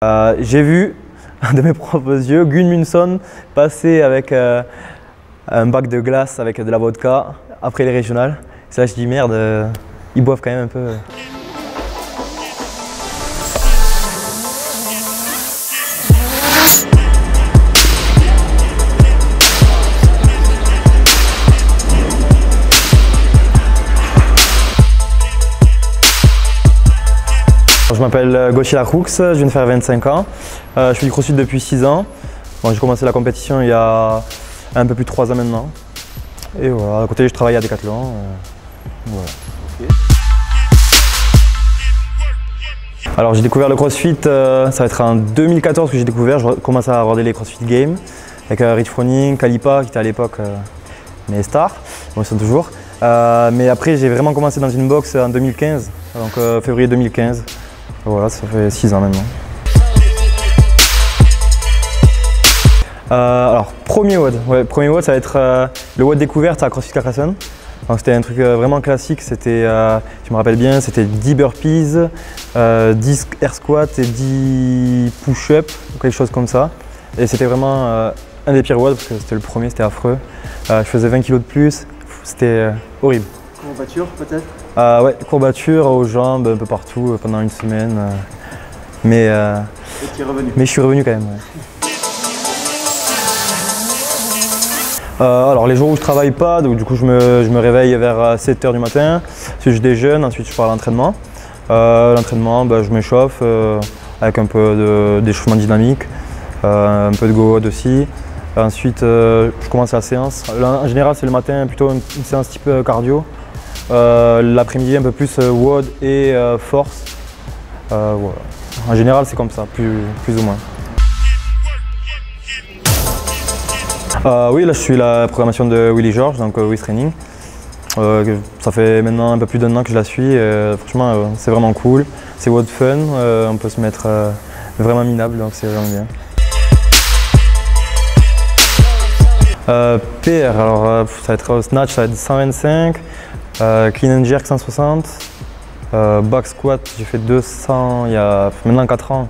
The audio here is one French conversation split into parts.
J'ai vu de mes propres yeux Gudmundsson passer avec un bac de glace avec de la vodka après les régionales. C'est là que je dis merde, ils boivent quand même un peu. Je m'appelle Gauthier Lacroux, je viens de faire 25 ans. Je fais du crossfit depuis 6 ans. Bon, j'ai commencé la compétition il y a un peu plus de 3 ans maintenant. Et voilà, à côté je travaille à Decathlon. Voilà. Okay. Alors j'ai découvert le crossfit, ça va être en 2014 que j'ai découvert. Je commence à regarder les CrossFit Games avec Rich Froning, Kalipa qui était à l'époque mes stars, bon, ils sont toujours. Mais après j'ai vraiment commencé dans une box en 2015, donc février 2015. Voilà, ça fait 6 ans maintenant. Alors, premier WOD. Ouais, premier WOD, ça va être le WOD découverte à CrossFit Carcassonne. Donc c'était un truc vraiment classique, c'était, je me rappelle bien, c'était 10 burpees, 10 air squats et 10 push-ups, quelque chose comme ça. Et c'était vraiment un des pires WOD parce que c'était le premier, c'était affreux. Je faisais 20 kg de plus, c'était horrible. Courbature peut-être? Ouais, courbature aux jambes, un peu partout pendant une semaine. Mais je suis revenu quand même. Ouais. Alors les jours où je travaille pas, donc du coup je me réveille vers 7 h du matin, ensuite je déjeune, ensuite je pars à l'entraînement. L'entraînement, je m'échauffe avec un peu d'échauffement dynamique, un peu de go aussi. Ensuite je commence la séance. En général c'est le matin plutôt une séance type cardio. L'après-midi un peu plus WOD et force. Voilà. En général c'est comme ça, plus ou moins. Oui, là je suis la programmation de Willy George, donc With Training. Ça fait maintenant un peu plus d'1 an que je la suis et franchement c'est vraiment cool. C'est WOD fun, on peut se mettre vraiment minable, donc c'est vraiment bien. PR, alors ça va être au snatch, ça va être 125, clean and jerk 160, back squat j'ai fait 200 il y a maintenant 4 ans, donc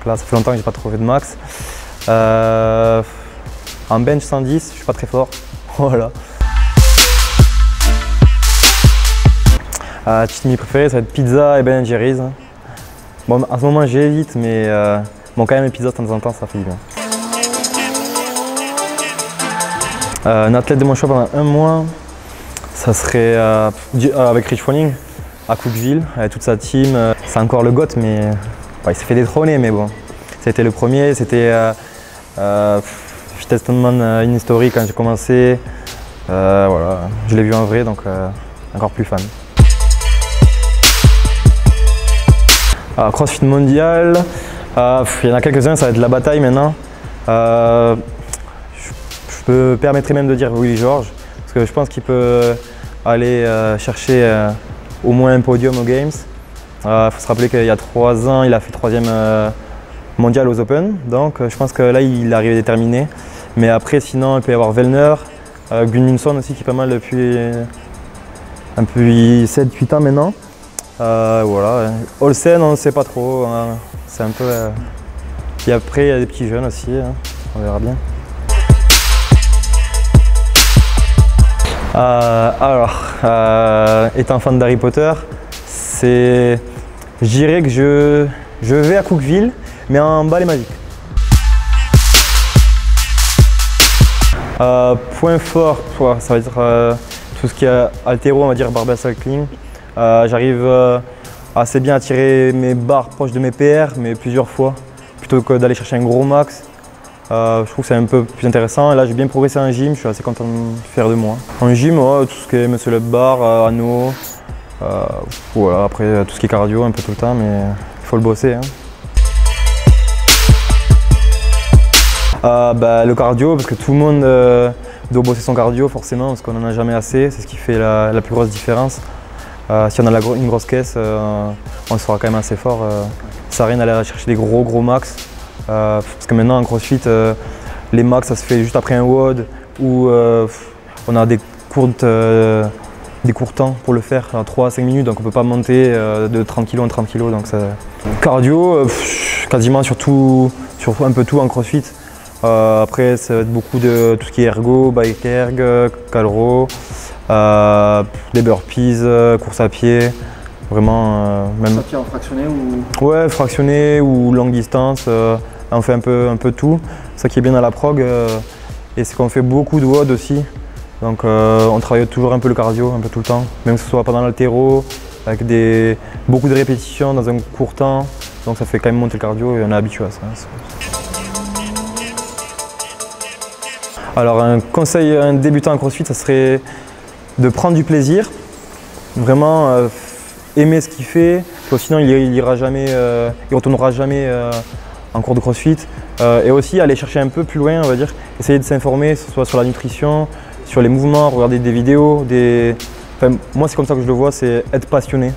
là ça fait longtemps que j'ai pas trop fait de max. En bench 110, je suis pas très fort, voilà. Cheat meal préféré, ça va être pizza et Ben & Jerry's. Bon, en ce moment j'évite, mais bon, quand même les pizzas de temps en temps, ça fait du bien. Un athlète de mon choix pendant 1 mois, ça serait avec Rich Froning à Cookeville, avec toute sa team. C'est encore le GOAT, mais il s'est fait détrôner, mais bon. C'était le premier, c'était Fittest Man in History quand j'ai commencé. Voilà, je l'ai vu en vrai, donc encore plus fan. CrossFit mondial, il y en a quelques-uns, ça va être la bataille maintenant. Je me permettrais même de dire Willy George, parce que je pense qu'il peut aller chercher au moins un podium aux Games. Il faut se rappeler qu'il y a 3 ans, il a fait 3e mondial aux Open, donc je pense que là il est arrivé déterminé. Mais après, sinon, il peut y avoir Vellner, Gudmundsson aussi qui est pas mal depuis 7-8 ans maintenant. Voilà. Olsen, on ne sait pas trop, hein. C'est un peu. Puis après, il y a des petits jeunes aussi, hein. On verra bien. Étant fan d'Harry Potter, je dirais que je vais à Cookeville, mais en balai magique. Point fort, ça va être tout ce qui est haltéro, on va dire barbell cycling. J'arrive assez bien à tirer mes barres proches de mes PR, mais plusieurs fois, plutôt que d'aller chercher un gros max. Je trouve que c'est un peu plus intéressant. Et là, j'ai bien progressé en gym, je suis assez content de faire de moi. En gym, tout ce qui est muscle up bar, anneau, voilà, après tout ce qui est cardio un peu tout le temps, mais il faut le bosser. Hein. Le cardio, parce que tout le monde doit bosser son cardio forcément, parce qu'on n'en a jamais assez, c'est ce qui fait la plus grosse différence. Si on a une grosse caisse, on sera quand même assez fort. Ça sert à rien d'aller chercher des gros max. Parce que maintenant en CrossFit, les max ça se fait juste après un WOD ou on a des courtes des courts temps pour le faire, 3 à 5 minutes, donc on ne peut pas monter de 30 kg en 30 kg. Donc ça... Cardio, quasiment sur un peu tout en crossfit. Après, ça va être beaucoup de tout ce qui est ergo, bike erg, calro, des burpees, course à pied. Vraiment, même... Course à pied en fractionné ou... Ouais, fractionné ou longue distance. On fait un peu tout. Ça qui est bien dans la prog. Et c'est qu'on fait beaucoup de WOD aussi. Donc on travaille toujours un peu le cardio, un peu tout le temps. Même que ce soit pendant l'haltéro, avec beaucoup de répétitions dans un court temps. Donc ça fait quand même monter le cardio et on est habitué à ça. Alors un conseil à un débutant en crossfit, ça serait de prendre du plaisir. Vraiment aimer ce qu'il fait. Sinon il retournera jamais en cours de crossfit. Et aussi aller chercher un peu plus loin, on va dire, essayer de s'informer, que ce soit sur la nutrition, sur les mouvements, regarder des vidéos. Enfin, moi c'est comme ça que je le vois, c'est être passionné.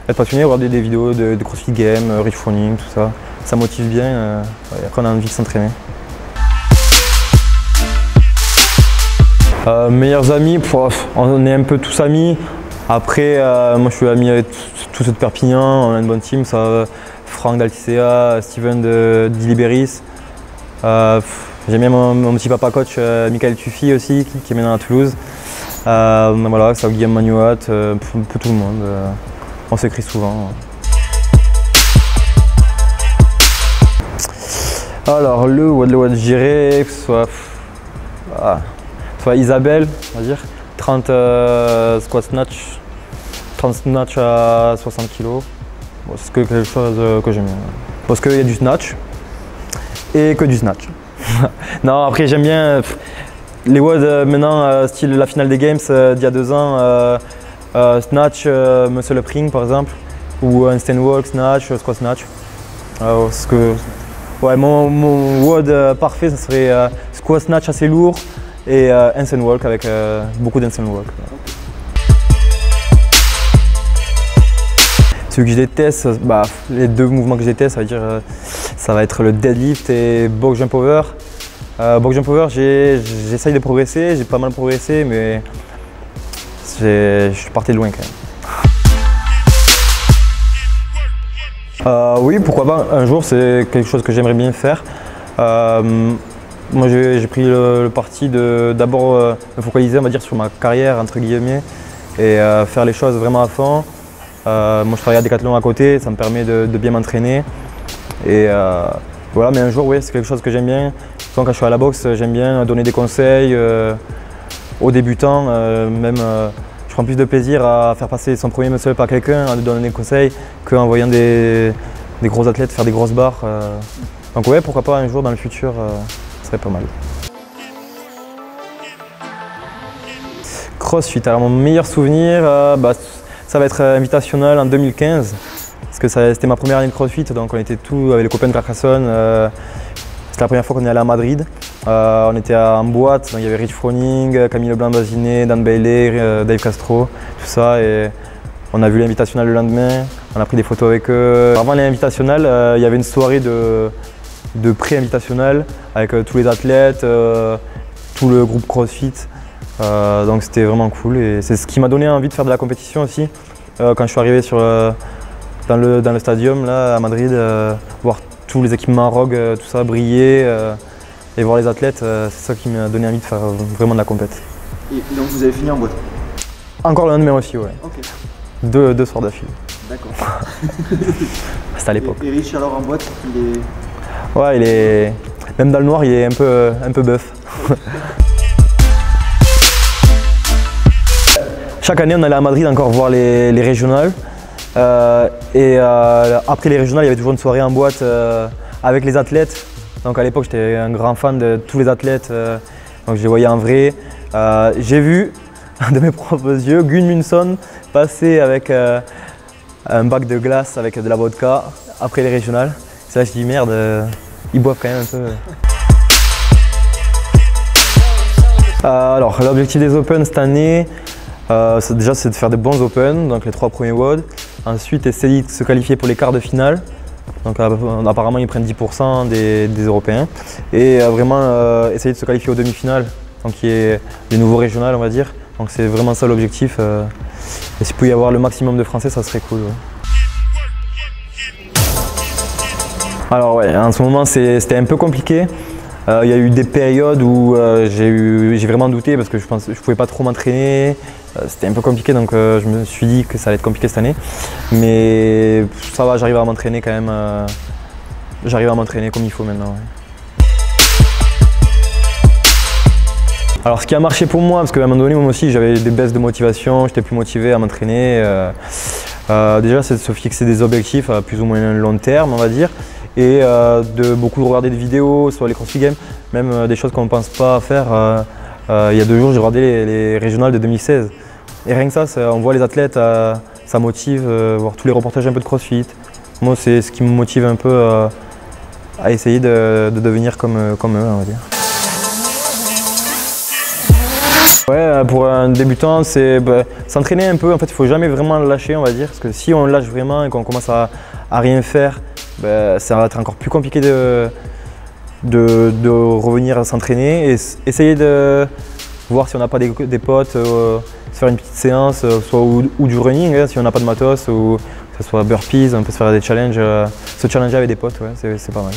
Être passionné, regarder des vidéos de CrossFit Game, Rich Froning, tout ça. Ça motive bien, et après on a envie de s'entraîner. Meilleurs amis, on est un peu tous amis. Après, moi je suis ami avec tous ceux de Perpignan, on a une bonne team. Ça, Franck d'Alticea, Steven de Diliberis. J'aime bien mon petit papa coach, Michael Tuffi aussi, qui est maintenant à Toulouse. Voilà, ça Guillaume Magnoat, un peu tout le monde. On s'écrit souvent. Alors le WOD, je dirais que ce soit Isabelle, on va dire, 30 squat snatch, 30 snatch à 60 kg. Bon, c'est quelque chose que j'aime bien. Parce qu'il y a du snatch et que du snatch. Non, après j'aime bien les WOD maintenant, style la finale des Games d'il y a 2 ans. Snatch, muscle up ring par exemple, ou un stand walk, snatch, squat snatch. Ouais, mon WOD parfait, ça serait squat snatch assez lourd et handstand walk avec beaucoup d'handstand walk. Celui que je déteste, les 2 mouvements que je déteste, ça va être le deadlift et box jump over. Box jump over, j'essaye de progresser, j'ai pas mal progressé, mais je suis parti de loin quand même. Oui, pourquoi pas, un jour c'est quelque chose que j'aimerais bien faire. Moi j'ai pris le parti de d'abord me focaliser, on va dire, sur ma carrière entre guillemets et faire les choses vraiment à fond. Moi je travaille à Decathlon à côté, ça me permet de bien m'entraîner. Et voilà, mais un jour oui, c'est quelque chose que j'aime bien. Quand je suis à la boxe, j'aime bien donner des conseils aux débutants, je prends plus de plaisir à faire passer son premier muscle-up à quelqu'un, à lui donner des conseils, qu'en voyant des gros athlètes faire des grosses barres. Donc ouais, pourquoi pas un jour dans le futur, ce serait pas mal. CrossFit, alors mon meilleur souvenir, ça va être invitationnel en 2015, parce que c'était ma première année de CrossFit, donc on était tous avec les copains de Carcassonne. C'était la première fois qu'on est allé à Madrid. On était en boîte, donc il y avait Rich Froning, Camille Leblanc-Bazinet, Dan Bailey, Dave Castro, tout ça. Et on a vu l'invitationnel le lendemain, on a pris des photos avec eux. Avant l'invitationnel, il y avait une soirée de pré-invitationnel avec tous les athlètes, tout le groupe CrossFit. Donc c'était vraiment cool et c'est ce qui m'a donné envie de faire de la compétition aussi. Quand je suis arrivé dans le stadium là, à Madrid, voir tous les équipements Rogue, tout ça briller et voir les athlètes, c'est ça qui m'a donné envie de faire vraiment de la compète. Et donc vous avez fini en boîte? Encore le lendemain aussi, ouais. Ok. Deux soirs d'affilée. D'accord. C'était à l'époque. Et Rich alors en boîte, Ouais, il est... Même dans le noir, il est un peu buff. Chaque année, on allait à Madrid encore voir les régionales. Après les régionales, il y avait toujours une soirée en boîte avec les athlètes. Donc à l'époque, j'étais un grand fan de tous les athlètes, donc je les voyais en vrai. J'ai vu de mes propres yeux Gudmundsson passer avec un bac de glace avec de la vodka après les régionales. C'est là que je dis merde, ils boivent quand même un peu. Alors l'objectif des Open cette année, déjà c'est de faire des bons Open, donc les 3 premiers WOD. Ensuite essayer de se qualifier pour les quarts de finale. Donc apparemment ils prennent 10% des Européens. Et vraiment essayer de se qualifier aux demi-finales, donc qui est les nouveaux régionales on va dire. Donc c'est vraiment ça l'objectif. Et s'il peut y avoir le maximum de Français, ça serait cool. Ouais. Alors ouais, en ce moment c'était un peu compliqué. Il y a eu des périodes où j'ai vraiment douté parce que je ne pouvais pas trop m'entraîner. C'était un peu compliqué, donc je me suis dit que ça allait être compliqué cette année. Mais ça va, j'arrive à m'entraîner quand même. J'arrive à m'entraîner comme il faut maintenant. Ouais. Alors ce qui a marché pour moi, parce qu'à un moment donné moi aussi j'avais des baisses de motivation, j'étais plus motivé à m'entraîner. Déjà c'est de se fixer des objectifs à plus ou moins long terme on va dire. Et de beaucoup regarder des vidéos sur les CrossFit Games, même des choses qu'on ne pense pas faire. Il y a 2 jours, j'ai regardé les régionales de 2016. Et rien que ça, on voit les athlètes, ça motive, voir tous les reportages un peu de CrossFit. Moi, c'est ce qui me motive un peu à essayer de devenir comme eux, on va dire. Ouais, pour un débutant, c'est s'entraîner un peu. En fait, il ne faut jamais vraiment le lâcher, on va dire. Parce que si on lâche vraiment et qu'on commence à rien faire, ça va être encore plus compliqué de revenir à s'entraîner et essayer de voir si on n'a pas des potes, se faire une petite séance, soit ou du running, hein, si on n'a pas de matos, ou que ce soit burpees, on peut se faire des challenges, se challenger avec des potes, ouais, c'est pas mal.